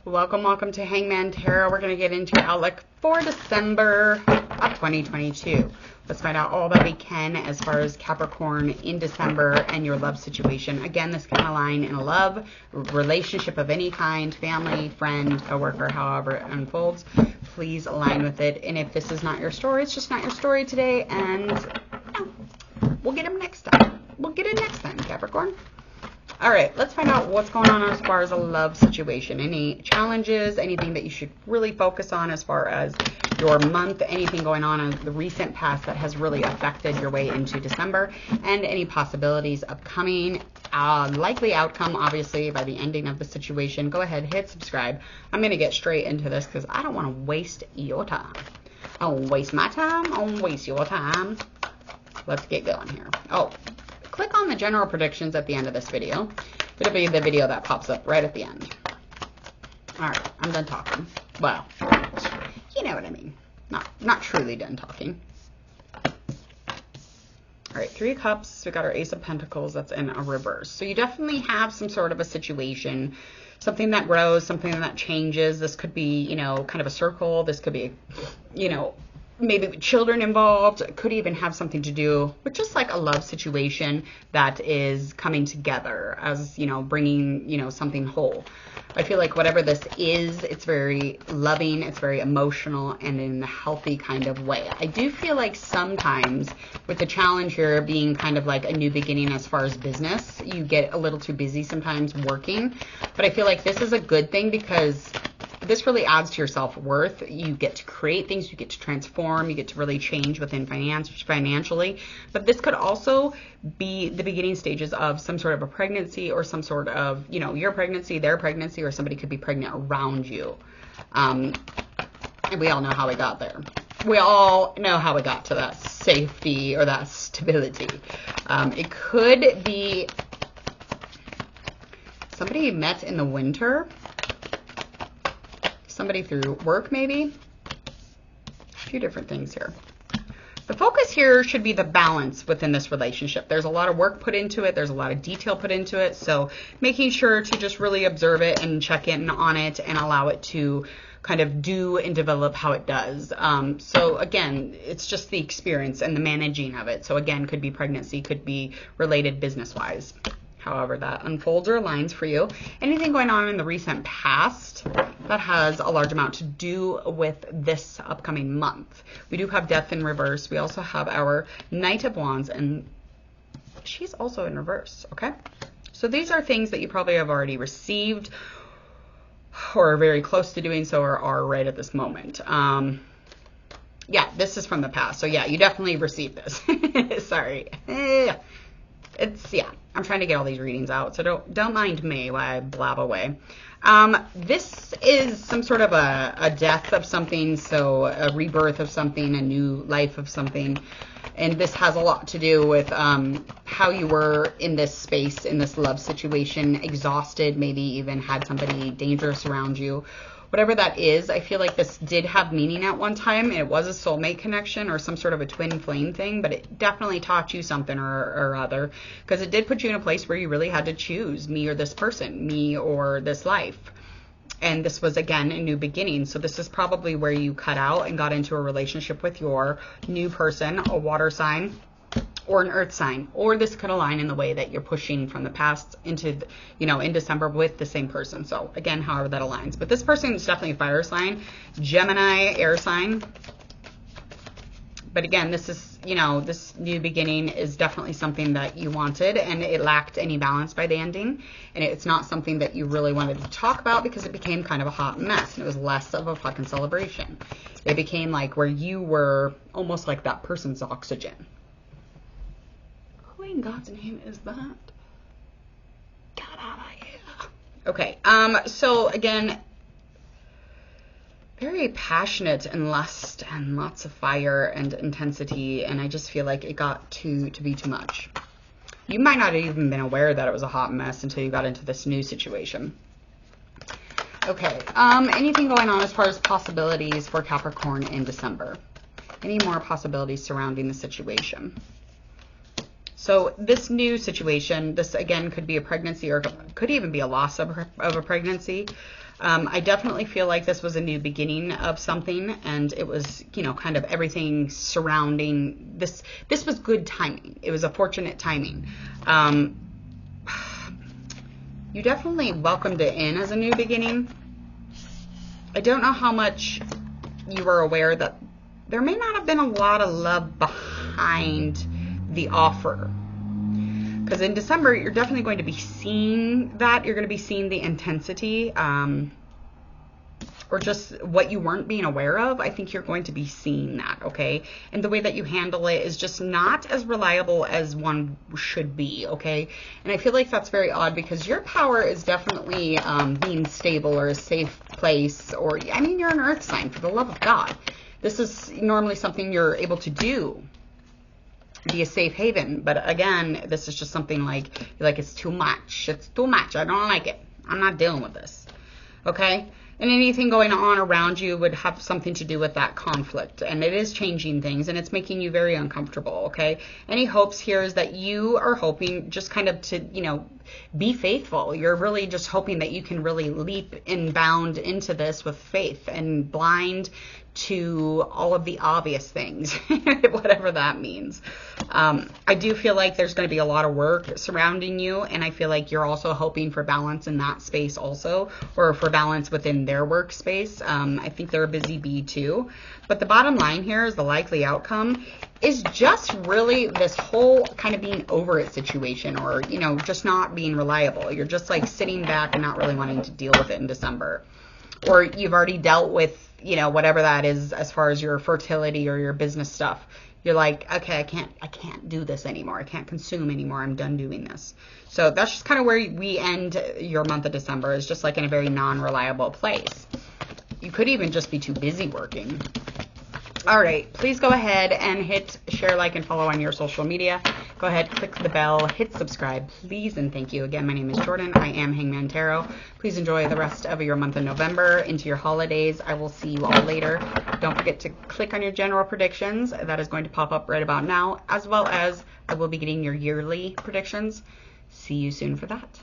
Welcome to Hangman Tarot. We're going to get into your outlook for December of 2022. Let's find out all that we can as far as Capricorn in December and your love situation. Again, this can align in a love, relationship of any kind, family, friend, coworker, however it unfolds. Please align with it. And if this is not your story, it's just not your story today. And we'll get them next time. We'll get it next time, Capricorn. All right, let's find out what's going on as far as a love situation. Any challenges, anything that you should really focus on as far as your month, anything going on in the recent past that has really affected your way into December, and any possibilities upcoming, likely outcome, obviously, by the ending of the situation. Go ahead, hit subscribe. I'm going to get straight into this because I don't want to waste your time. I don't waste my time. I don't waste your time. Let's get going here. Oh. Click on the general predictions at the end of this video. It'll be the video that pops up right at the end. All right, I'm done talking. Well, you know what I mean. Not truly done talking. All right, 3 of Cups. We got our Ace of Pentacles. That's in a reverse. So you definitely have some sort of a situation, something that grows, something that changes. This could be, you know, kind of a circle. This could be, you know, maybe with children involved. It could even have something to do with just like a love situation that is coming together as, you know, bringing, you know, something whole. I feel like whatever this is, it's very loving, it's very emotional, and in a healthy kind of way. I do feel like sometimes with the challenge here being kind of like a new beginning as far as business, you get a little too busy sometimes working. But I feel like this is a good thing because this really adds to your self-worth. You get to create things, you get to transform, you get to really change within financially. But this could also be the beginning stages of some sort of a pregnancy or some sort of, you know, your pregnancy, their pregnancy, or somebody could be pregnant around you. And we all know how we got there. We all know how we got to that safety or that stability. It could be somebody you met in the winter. Somebody through work, maybe. A few different things here. The focus here should be the balance within this relationship. There's a lot of work put into it. There's a lot of detail put into it. So making sure to just really observe it and check in on it and allow it to kind of do and develop how it does. So again, it's just the experience and the managing of it. So again, could be pregnancy, could be related business-wise. However that unfolds or aligns for you. Anything going on in the recent past that has a large amount to do with this upcoming month. We do have Death in reverse. We also have our Knight of Wands, and she's also in reverse, okay? So these are things that you probably have already received or are very close to doing so or are right at this moment. Yeah, this is from the past. So yeah, you definitely received this. Sorry. Yeah, I'm trying to get all these readings out, so don't mind me while I blab away. This is some sort of a death of something, so a rebirth of something, a new life of something. And this has a lot to do with how you were in this space, in this love situation, exhausted, maybe even had somebody dangerous around you. Whatever that is, I feel like this did have meaning at one time. It was a soulmate connection or some sort of a twin flame thing, but it definitely taught you something or other, because it did put you in a place where you really had to choose me or this person, me or this life. And this was, again, a new beginning. So this is probably where you cut out and got into a relationship with your new person, a water sign or an earth sign, or this could align in the way that you're pushing from the past into, you know, in December with the same person. So again, however that aligns, but this person is definitely a fire sign, Gemini, air sign. But again, this is, you know, this new beginning is definitely something that you wanted, and it lacked any balance by the ending. And it's not something that you really wanted to talk about because it became kind of a hot mess, and it was less of a fucking celebration. It became like where you were almost like that person's oxygen. Who in God's name is that? Get out of here. Okay, so again, very passionate and lust and lots of fire and intensity, and I just feel like it got to be too much. You might not have even been aware that it was a hot mess until you got into this new situation. Okay, anything going on as far as possibilities for Capricorn in December? Any more possibilities surrounding the situation? So this new situation, this again could be a pregnancy or could even be a loss of a pregnancy. I definitely feel like this was a new beginning of something, and it was, you know, kind of everything surrounding this. This was good timing. It was a fortunate timing. You definitely welcomed it in as a new beginning. I don't know how much you were aware that there may not have been a lot of love behind the offer. Because in December, you're definitely going to be seeing that. You're going to be seeing the intensity, or just what you weren't being aware of. I think you're going to be seeing that, okay? And the way that you handle it is just not as reliable as one should be, okay? And I feel like that's very odd, because your power is definitely being stable or a safe place, or, I mean, you're an earth sign, for the love of God. This is normally something you're able to do. Be a safe haven. But again, this is just something like, you're like, it's too much. It's too much. I don't like it. I'm not dealing with this. Okay? And anything going on around you would have something to do with that conflict. And it is changing things, and it's making you very uncomfortable, okay? Any hopes here is that you are hoping just kind of to, you know, be faithful. You're really just hoping that you can really leap and bound into this with faith and blind to all of the obvious things, whatever that means. I do feel like there's going to be a lot of work surrounding you, and I feel like you're also hoping for balance in that space also, or for balance within their workspace. I think they're a busy bee too. But the bottom line here is the likely outcome is just really this whole kind of being over it situation, or, you know, just not being reliable. You're just like sitting back and not really wanting to deal with it in December. Or you've already dealt with, you know, whatever that is as far as your fertility or your business stuff. You're like, okay, I can't do this anymore. I can't consume anymore. I'm done doing this. So that's just kind of where we end your month of December, is just like in a very non-reliable place. You could even just be too busy working. All right, please go ahead and hit share, like, and follow on your social media. Go ahead, click the bell, hit subscribe, please, and thank you. Again, my name is Jordan. I am Hangman Tarot. Please enjoy the rest of your month of November into your holidays. I will see you all later. Don't forget to click on your general predictions. That is going to pop up right about now, as well as I will be getting your yearly predictions. See you soon for that.